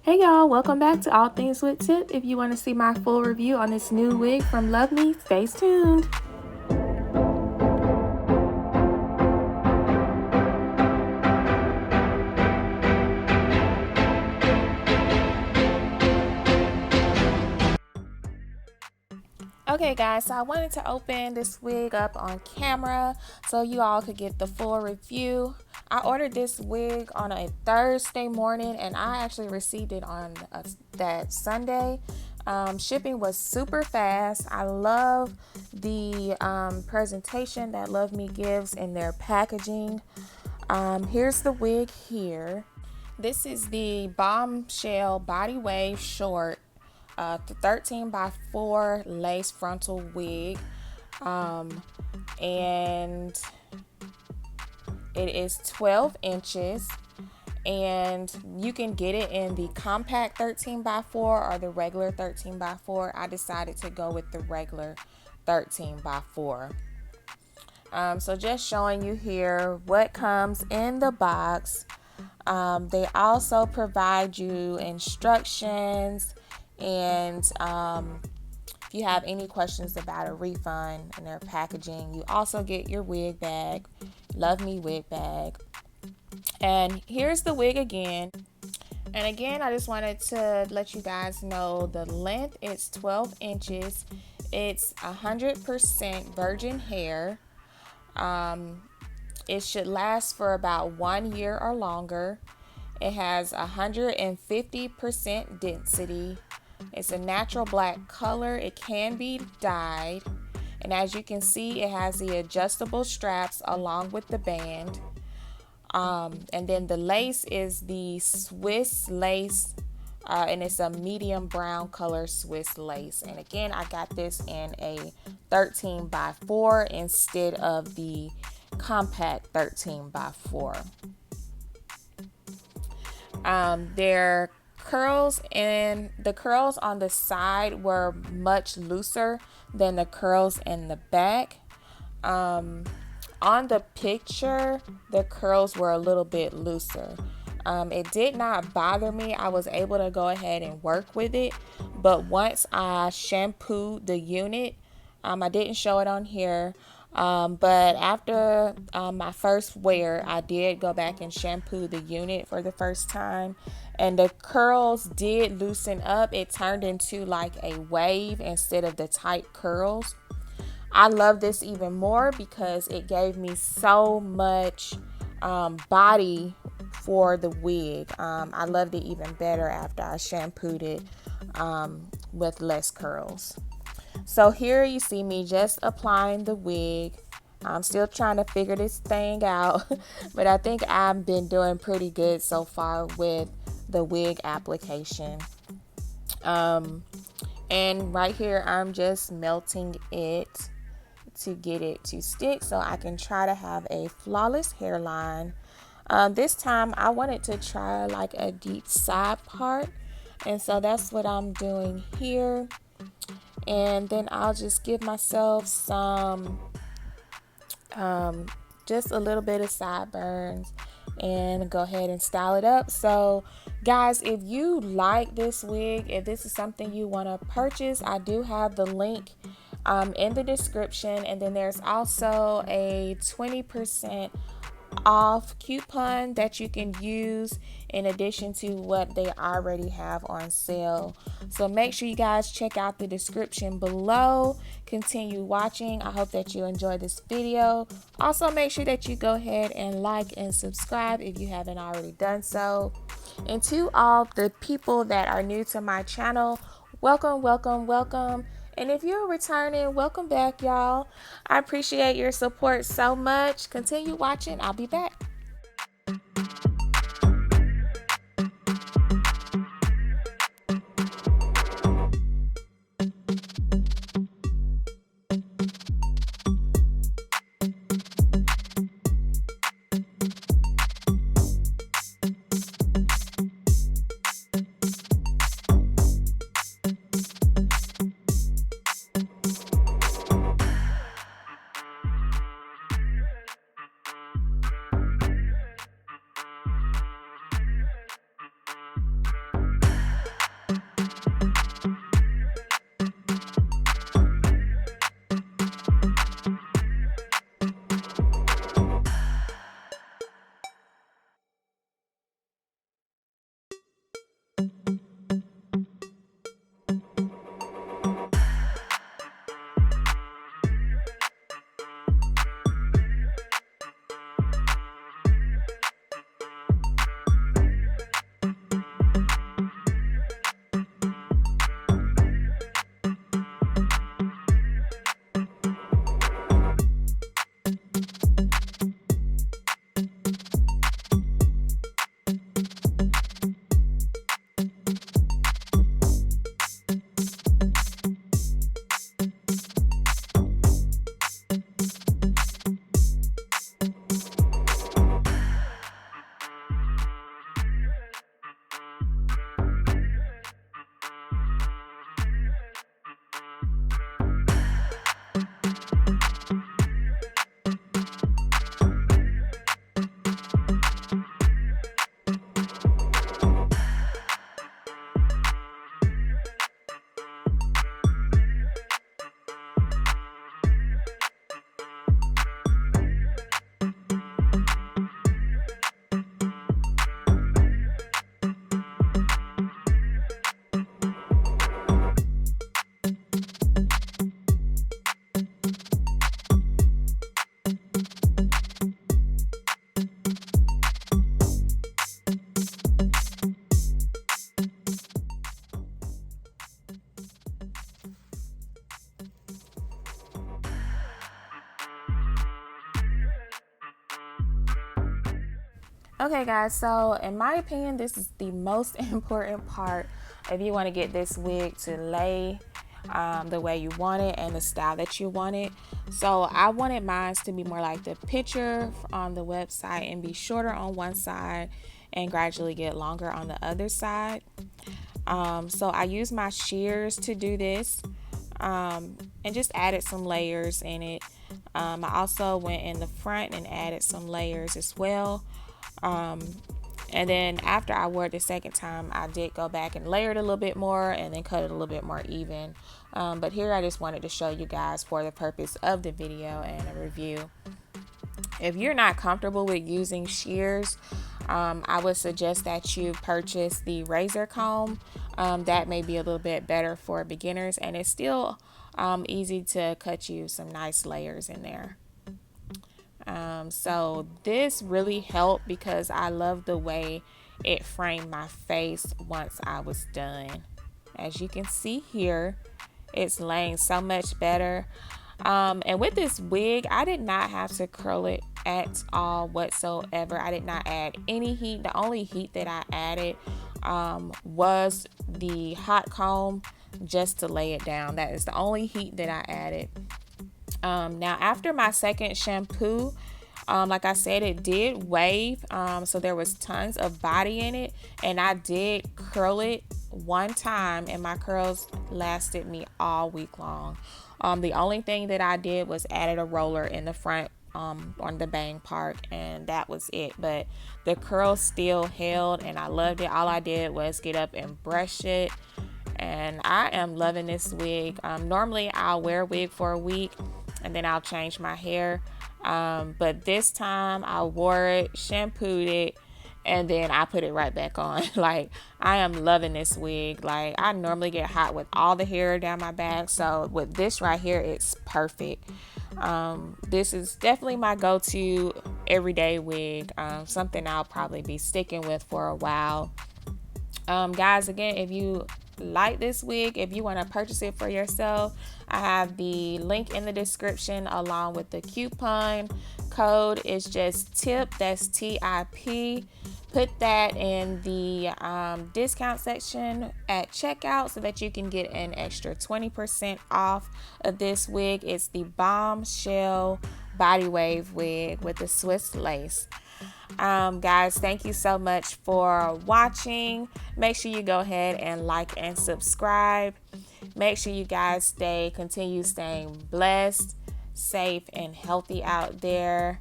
Hey y'all, welcome back to All Things with Tip. If you want to see my full review on this new wig from Luvme, stay tuned. Okay guys, so I wanted to open this wig up on camera so you all could get the full review. I ordered this wig on a Thursday morning and I actually received it on that Sunday. Shipping was super fast. I love the presentation that Luvme gives in their packaging. Here's the wig here. This is the Bombshell Body Wave Short 13 by 4 lace frontal wig, and it is 12 inches, and you can get it in the compact 13 by 4 or the regular 13 by 4. I decided to go with the regular 13 by 4. So just showing you here what comes in the box. They also provide you instructions, and if you have any questions about a refund and their packaging, you also get your wig bag, Luvme wig bag. And here's the wig again. And again, I just wanted to let you guys know the length is 12 inches. It's 100% virgin hair. It should last for about 1 year or longer. It has 150% density. It's a natural black color. It can be dyed. And as you can see, it has the adjustable straps along with the band. And then the lace is the Swiss lace, and it's a medium brown color Swiss lace. And again, I got this in a 13 by 4 instead of the compact 13 by 4. Their curls, and the curls on the side were much looser than the curls in the back. On the picture, the curls were a little bit looser. It did not bother me. I was able to go ahead and work with it, but once I shampooed the unit, I didn't show it on here, but after my first wear, I did go back and shampoo the unit for the first time, and the curls did loosen up. It turned into like a wave instead of the tight curls. I love this even more because it gave me so much body for the wig. I loved it even better after I shampooed it with less curls. So here you see me just applying the wig. I'm still trying to figure this thing out, but I think I've been doing pretty good so far with the wig application. And right here, I'm just melting it to get it to stick so I can try to have a flawless hairline. This time I wanted to try like a deep side part, and so that's what I'm doing here. And then I'll just give myself some just a little bit of sideburns and go ahead and style it up. So guys, if you like this wig, if this is something you want to purchase, I do have the link in the description, and then there's also a 20% off coupon that you can use in addition to what they already have on sale. So make sure you guys check out the description below. Continue watching. I hope that you enjoyed this video. Also, make sure that you go ahead and like and subscribe if you haven't already done so. And to all the people that are new to my channel, welcome, welcome, welcome. And if you're returning, welcome back, y'all. I appreciate your support so much. Continue watching. I'll be back. Okay guys, so in my opinion, this is the most important part if you want to get this wig to lay the way you want it and the style that you want it. So I wanted mine to be more like the picture on the website and be shorter on one side and gradually get longer on the other side. So I used my shears to do this, and just added some layers in it. I also went in the front and added some layers as well. And then after I wore it the second time, I did go back and layer it a little bit more and then cut it a little bit more even. But here I just wanted to show you guys for the purpose of the video and a review. If you're not comfortable with using shears, I would suggest that you purchase the razor comb. That may be a little bit better for beginners, and it's still easy to cut you some nice layers in there. So this really helped because I love the way it framed my face once I was done. As you can see here, it's laying so much better. And with this wig, I did not have to curl it at all whatsoever. I did not add any heat. The only heat that I added was the hot comb just to lay it down. That is the only heat that I added. Now after my second shampoo, like I said, it did wave, so there was tons of body in it, and I did curl it one time and my curls lasted me all week long. The only thing that I did was added a roller in the front on the bang part, and that was it. But the curls still held and I loved it. All I did was get up and brush it, and I am loving this wig. Normally I'll wear a wig for a week and then I'll change my hair, but this time I wore it, shampooed it, and then I put it right back on. Like, I am loving this wig. Like, I normally get hot with all the hair down my back, so with this right here, it's perfect. This is definitely my go-to everyday wig, something I'll probably be sticking with for a while. Guys, again, if you like this wig, if you want to purchase it for yourself, I have the link in the description along with the coupon code. It's just TIP, that's TIP. Put that in the discount section at checkout so that you can get an extra 20% off of this wig. It's the Bombshell Body Wave wig with the Swiss lace. Guys, thank you so much for watching. Make sure you go ahead and like and subscribe. Make sure you guys continue staying blessed, safe, and healthy out there.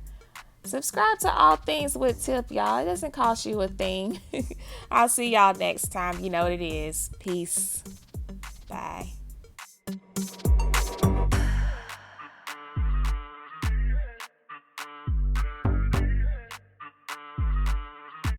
Subscribe to All Things with Tip, y'all. It doesn't cost you a thing. I'll see y'all next time. You know what it is. Peace. Bye.